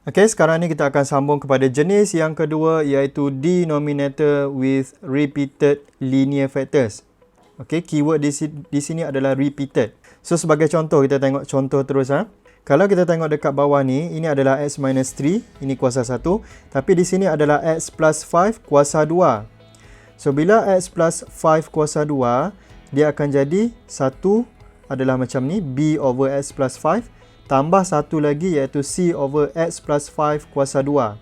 Okey, sekarang ni kita akan sambung kepada jenis yang kedua iaitu denominator with repeated linear factors. Okey, keyword di sini adalah repeated. So sebagai contoh, kita tengok contoh terus Kalau kita tengok dekat bawah ni, ini adalah x minus 3, ini kuasa 1, tapi di sini adalah x plus 5 kuasa 2. So bila x plus 5 kuasa 2, dia akan jadi 1 adalah macam ni, b over x plus 5. Tambah satu lagi iaitu c over x plus 5 kuasa 2.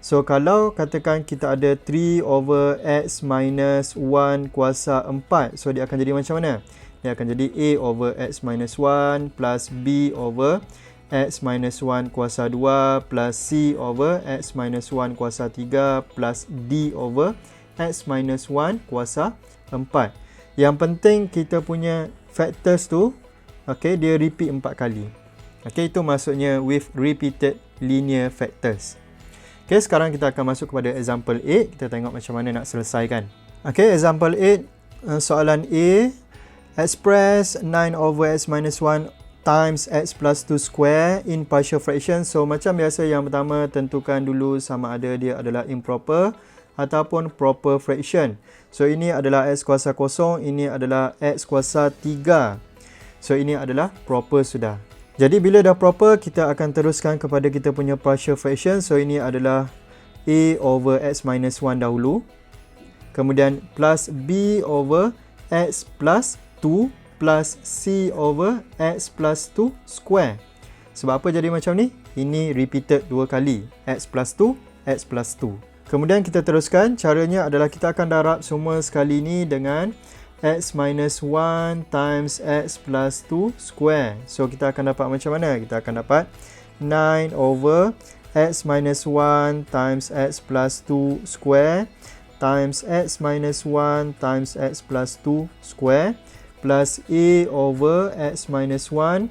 So, kalau katakan kita ada 3 over x minus 1 kuasa 4. So, dia akan jadi macam mana? Dia akan jadi a over x minus 1 plus b over x minus 1 kuasa 2 plus c over x minus 1 kuasa 3 plus d over x minus 1 kuasa 4. Yang penting kita punya factors tu, okay, dia repeat 4 kali. Okay, itu maksudnya with repeated linear factors. Okay, sekarang kita akan masuk kepada example 8. Kita tengok macam mana nak selesaikan. Okay, example 8. Soalan A. Express 9 over x minus 1 times x plus 2 square in partial fraction. So, macam biasa yang pertama, tentukan dulu sama ada dia adalah improper ataupun proper fraction. So, ini adalah x kuasa 0, ini adalah x kuasa 3. So, ini adalah proper sudah. Jadi bila dah proper, kita akan teruskan kepada kita punya partial fraction. So ini adalah a over x minus 1 dahulu. Kemudian plus b over x plus 2 plus c over x plus 2 square. Sebab apa jadi macam ni? Ini repeated 2 kali. X plus 2, x plus 2. Kemudian kita teruskan. Caranya adalah kita akan darab semua sekali ni dengan x minus 1 times x plus 2 square. So, kita akan dapat macam mana? Kita akan dapat 9 over x minus 1 times x plus 2 square times x minus 1 times x plus 2 square plus a over x minus 1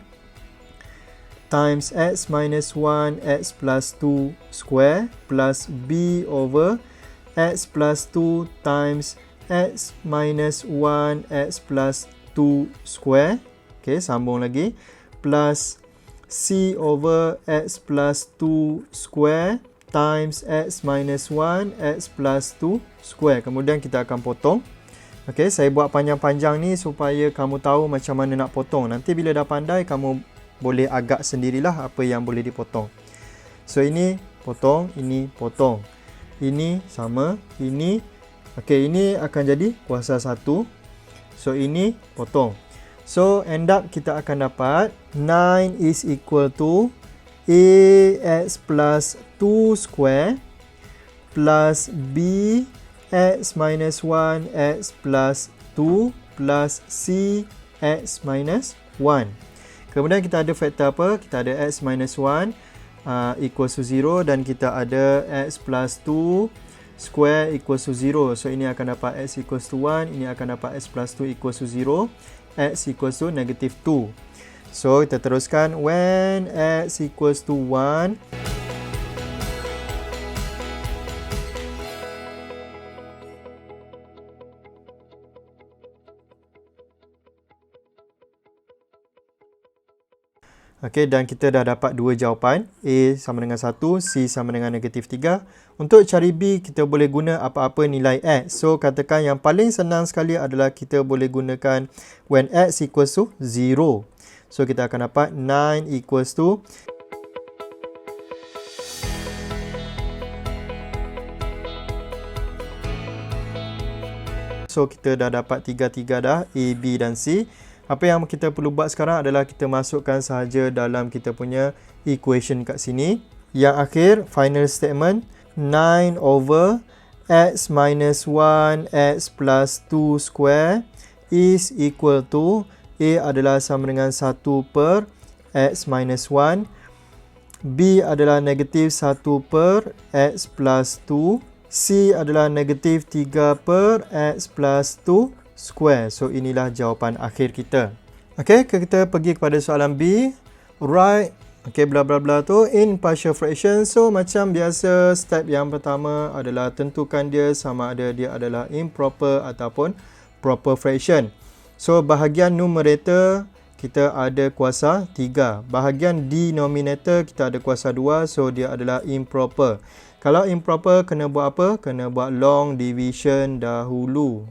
times x minus 1 x plus 2 square plus b over x plus 2 times x minus 1 x plus 2 square. Okay, sambung lagi. Plus c over x plus 2 square times x minus 1 x plus 2 square. Kemudian kita akan potong. Okay, saya buat panjang-panjang ni supaya kamu tahu macam mana nak potong. Nanti bila dah pandai, kamu boleh agak sendirilah apa yang boleh dipotong. So, ini potong, ini potong. Ini sama, ini. Okey, ini akan jadi kuasa 1. So, ini potong. So, end up kita akan dapat 9 is equal to ax plus 2 square plus b x minus 1 x plus 2 plus c x minus 1. Kemudian kita ada faktor apa? Kita ada x minus 1 equals to 0 dan kita ada x plus 2 square equals to 0. So, ini akan dapat x equals to 1. Ini akan dapat x plus 2 equals to 0. X equals to negative 2. So, kita teruskan. When x equals to 1, okey, dan kita dah dapat dua jawapan. A sama dengan 1, C sama dengan negatif 3. Untuk cari B, kita boleh guna apa-apa nilai X. So, katakan yang paling senang sekali adalah kita boleh gunakan when X equals to 0. So, kita akan dapat 9 equals to so, kita dah dapat 3 dah, A, B dan C. Apa yang kita perlu buat sekarang adalah kita masukkan sahaja dalam kita punya equation kat sini. Yang akhir, final statement, 9 over x minus 1 x plus 2 square is equal to A adalah sama dengan 1 per x minus 1. B adalah negatif 1 per x plus 2. C adalah negatif 3 per x plus 2 square. So, inilah jawapan akhir kita. Okey, kita pergi kepada soalan B. Write, okey, bla bla bla tu in partial fraction. So, macam biasa, step yang pertama adalah tentukan dia sama ada dia adalah improper ataupun proper fraction. So, bahagian numerator kita ada kuasa 3. Bahagian denominator kita ada kuasa 2, so dia adalah improper. Kalau improper kena buat apa? Kena buat long division dahulu.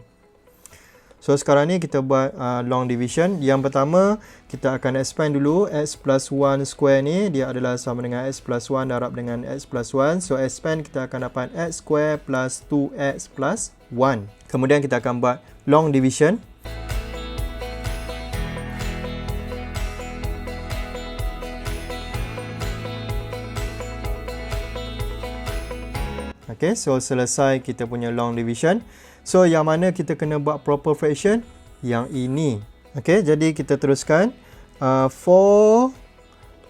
So sekarang ni kita buat long division. Yang pertama, kita akan expand dulu. X plus 1 square ni dia adalah sama dengan X plus 1 darab dengan X plus 1. So expand, kita akan dapat X square plus 2X plus 1. Kemudian kita akan buat long division. Okay, so selesai kita punya long division. So yang mana kita kena buat proper fraction? Yang ini. Okay, jadi kita teruskan.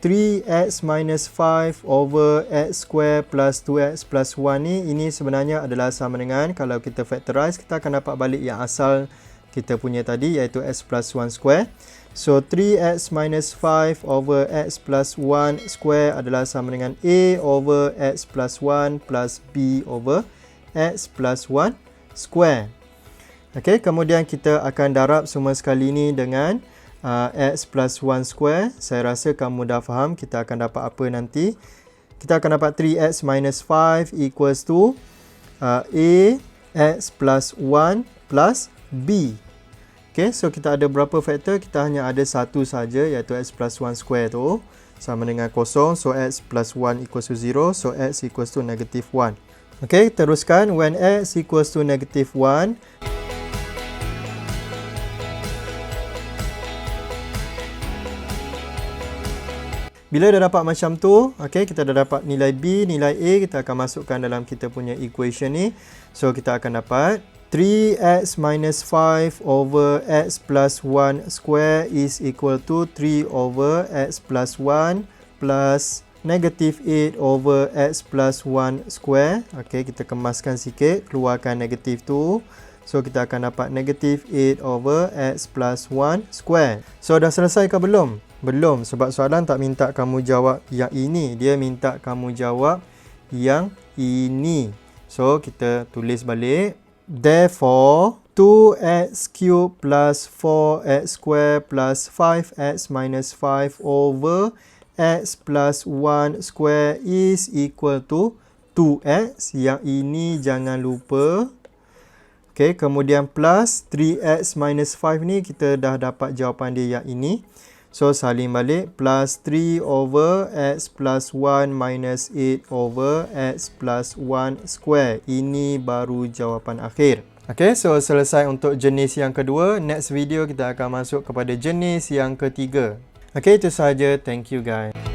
3x minus 5 over x square plus 2x plus 1 ni, ini sebenarnya adalah sama dengan, kalau kita factorize, kita akan dapat balik yang asal kita punya tadi, iaitu x plus 1 square. So 3x minus 5 over x plus 1 square adalah sama dengan a over x plus 1 plus b over x plus 1 square. Okay, kemudian kita akan darab semua sekali ni dengan x plus 1 square. Saya rasa kamu dah faham kita akan dapat apa nanti. Kita akan dapat 3x minus 5 equals to a x plus 1 plus b. Okay, so kita ada berapa faktor? Kita hanya ada satu saja, iaitu x plus 1 square tu sama dengan kosong. So x plus 1 equals to 0. So x equals to negative 1. Okay, teruskan. When x equals to negative 1, bila dah dapat macam tu, okay, kita dah dapat nilai b, nilai a, kita akan masukkan dalam kita punya equation ni. So kita akan dapat 3x minus 5 over x plus 1 square is equal to 3 over x plus 1 plus negative 8 over x plus 1 square. Okay, kita kemaskan sikit, keluarkan negatif tu. So kita akan dapat negative 8 over x plus 1 square. So dah selesai ke belum? Belum, sebab soalan tak minta kamu jawab yang ini. Dia minta kamu jawab yang ini. So kita tulis balik. Therefore, 2x cubed plus 4x square plus 5x minus 5 over x plus 1 square is equal to 2x. Yang ini jangan lupa. Okay, kemudian plus 3x minus 5 ni kita dah dapat jawapan dia yang ini. So salin balik, plus 3 over x plus 1 minus 8 over x plus 1 square. Ini baru jawapan akhir. Okay, so selesai untuk jenis yang kedua. Next video kita akan masuk kepada jenis yang ketiga. Okay, itu sahaja. Thank you guys.